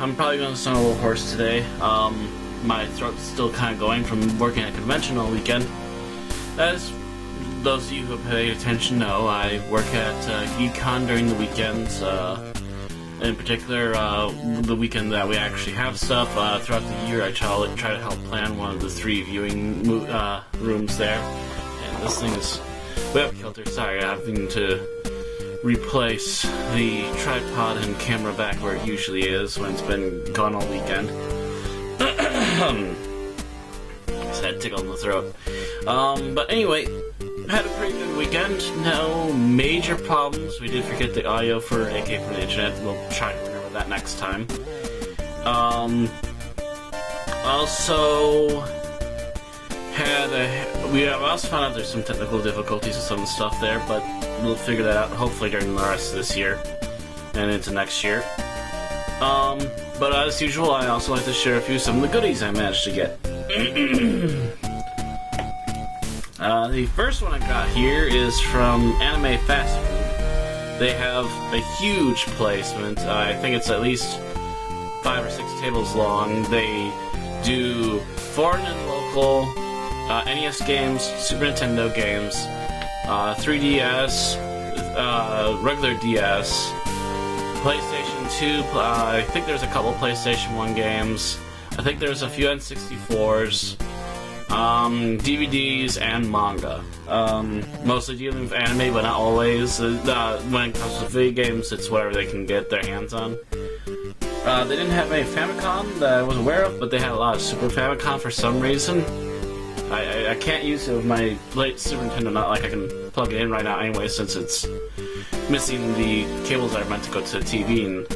I'm probably going to sound a little hoarse today. My throat's still kind of going from working at a convention all weekend. As those of you who pay attention know, I work at Geek.Kon during the weekends. In particular, the weekend that we actually have stuff. Throughout the year, I try to help plan one of the 3 viewing rooms there. And this thing is way up kilter. Sorry, having to replace the tripod and camera back where it usually is when it's been gone all weekend. Just had a tickle in the throat. But anyway, had a pretty good weekend. No major problems. We did forget the audio for AK from the internet. We'll try to remember that next time. Also we also found out there's some technical difficulties with some of the stuff there, but we'll figure that out hopefully during the rest of this year and into next year. But as usual, I also like to share some of the goodies I managed to get. The first one I got here is from Anime Fast Food. They have a huge placement. I think it's at least 5 or 6 tables long. They do foreign and local NES games, Super Nintendo games, 3DS, regular DS, PlayStation 2, I think there's a couple PlayStation 1 games, I think there's a few N64s, DVDs, and manga. Mostly dealing with anime, but not always. When it comes to video games, it's whatever they can get their hands on. They didn't have any Famicom that I was aware of, but they had a lot of Super Famicom for some reason. I can't use it with my late Super Nintendo, not like I can plug it in right now anyway, since it's missing the cables that are meant to go to the TV, and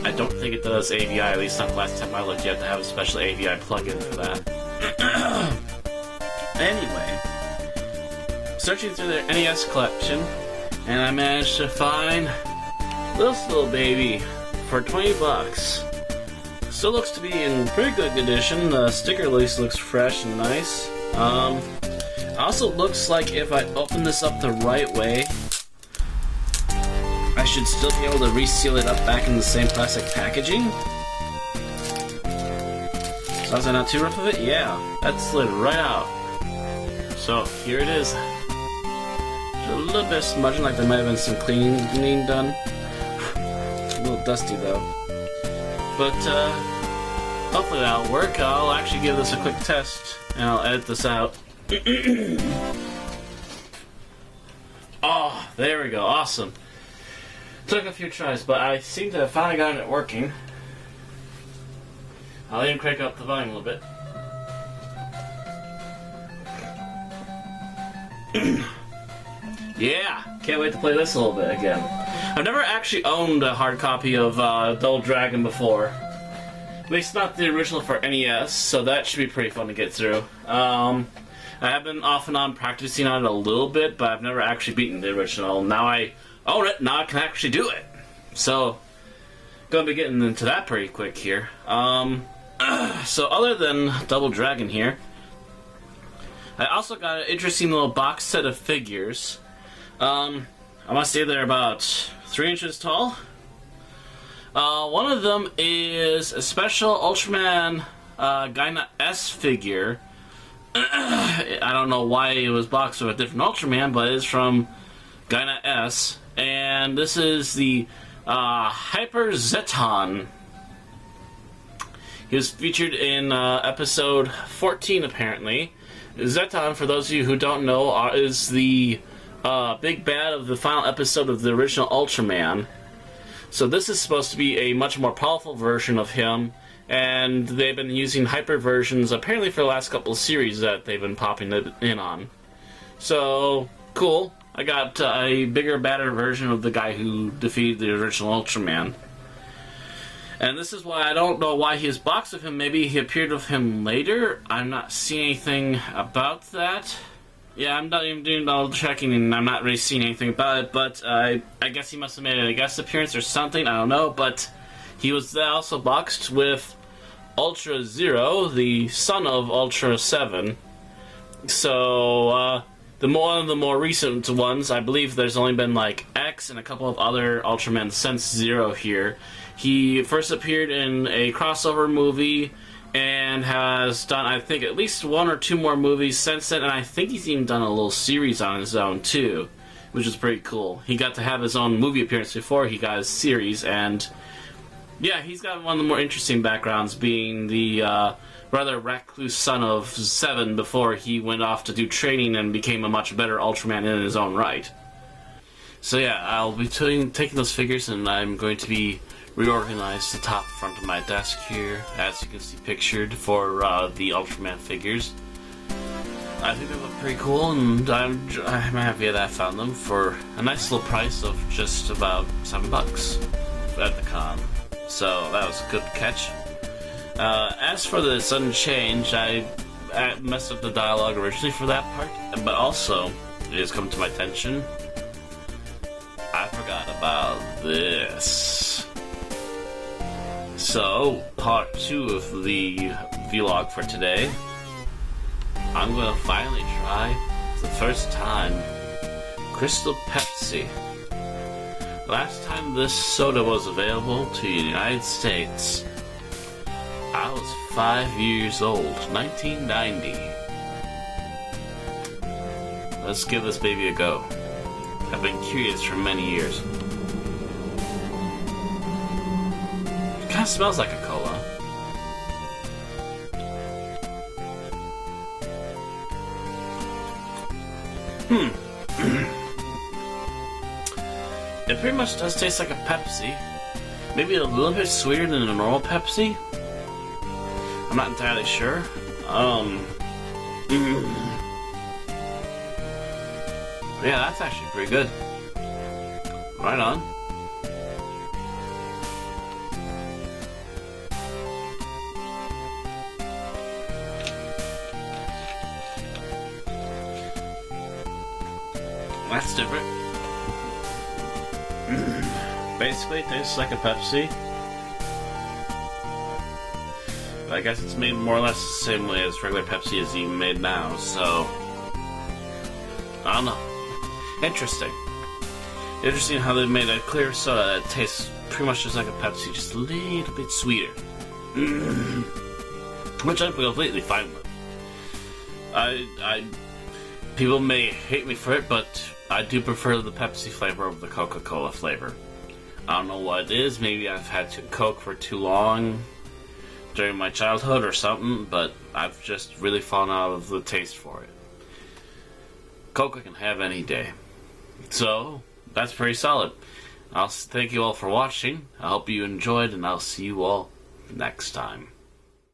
I don't think it does AVI, at least not the last time I looked. You have to have a special AVI plug-in for that. Anyway, searching through their NES collection, and I managed to find this little baby for $20. Still looks to be in pretty good condition. The sticker at least looks fresh and nice. Also looks like if I open this up the right way, I should still be able to reseal it up back in the same plastic packaging. So is that not too rough of it? Yeah, that slid right out. So here it is. There's a little bit of smudging, like there might have been some cleaning done. A little dusty though. But hopefully that'll work. I'll actually give this a quick test and I'll edit this out. Oh, there we go. Awesome. Took a few tries, but I seem to have finally gotten it working. I'll even crank up the volume a little bit. Yeah, can't wait to play this a little bit again. I've never actually owned a hard copy of Double Dragon before. At least not the original for NES, so that should be pretty fun to get through. I have been off and on practicing on it a little bit, but I've never actually beaten the original. Now I own it, now I can actually do it. So, gonna be getting into that pretty quick here. So other than Double Dragon here, I also got an interesting little box set of figures. I must say they're about 3 inches tall. One of them is a special Ultraman Gaina S figure. I don't know why it was boxed with a different Ultraman, but it's from Gaina S. And this is the Hyper Zeton. He was featured in episode 14, apparently. Zeton, for those of you who don't know, is the big bad of the final episode of the original Ultraman. So this is supposed to be a much more powerful version of him, and they've been using hyper versions apparently for the last couple of series that they've been popping it in on. So, cool. I got a bigger, badder version of the guy who defeated the original Ultraman. And this is why I don't know why he is boxed with him. Maybe he appeared with him later. I'm not seeing anything about that. Yeah, I'm not even doing all the checking, and I'm not really seeing anything about it, but I guess he must have made a guest appearance or something, I don't know, but he was also boxed with Ultra Zero, the son of Ultra 7. So, one of the more recent ones, I believe there's only been like X and a couple of other Ultraman since Zero here. He first appeared in a crossover movie and has done, I think, at least 1 or 2 more movies since then, and I think he's even done a little series on his own too, which is pretty cool. He got to have his own movie appearance before he got his series, and yeah, he's got one of the more interesting backgrounds, being the rather recluse son of Seven before he went off to do training and became a much better Ultraman in his own right. So yeah, I'll be taking those figures, and I'm going to be reorganize the top front of my desk here, as you can see pictured, for the Ultraman figures. I think they look pretty cool, and I'm happy that I found them for a nice little price of just about $7 at the con. So that was a good catch. As for the sudden change, I messed up the dialogue originally for that part, but also it has come to my attention, I forgot about this. So, part 2 of the vlog for today, I'm gonna finally try, for the first time, Crystal Pepsi. Last time this soda was available to the United States, I was 5 years old, 1990. Let's give this baby a go. I've been curious for many years. It kind of smells like a cola. It pretty much does taste like a Pepsi. Maybe a little bit sweeter than a normal Pepsi. I'm not entirely sure. Yeah, that's actually pretty good. Right on. That's different. Basically, it tastes like a Pepsi. But I guess it's made more or less the same way as regular Pepsi is even made now, so I don't know. Interesting. Interesting how they made a clear soda that tastes pretty much just like a Pepsi, just a little bit sweeter. Which I'm completely fine with. People may hate me for it, but I do prefer the Pepsi flavor over the Coca-Cola flavor. I don't know what it is. Maybe I've had Coke for too long during my childhood or something, but I've just really fallen out of the taste for it. Coke I can have any day. So, that's pretty solid. I'll thank you all for watching. I hope you enjoyed, and I'll see you all next time.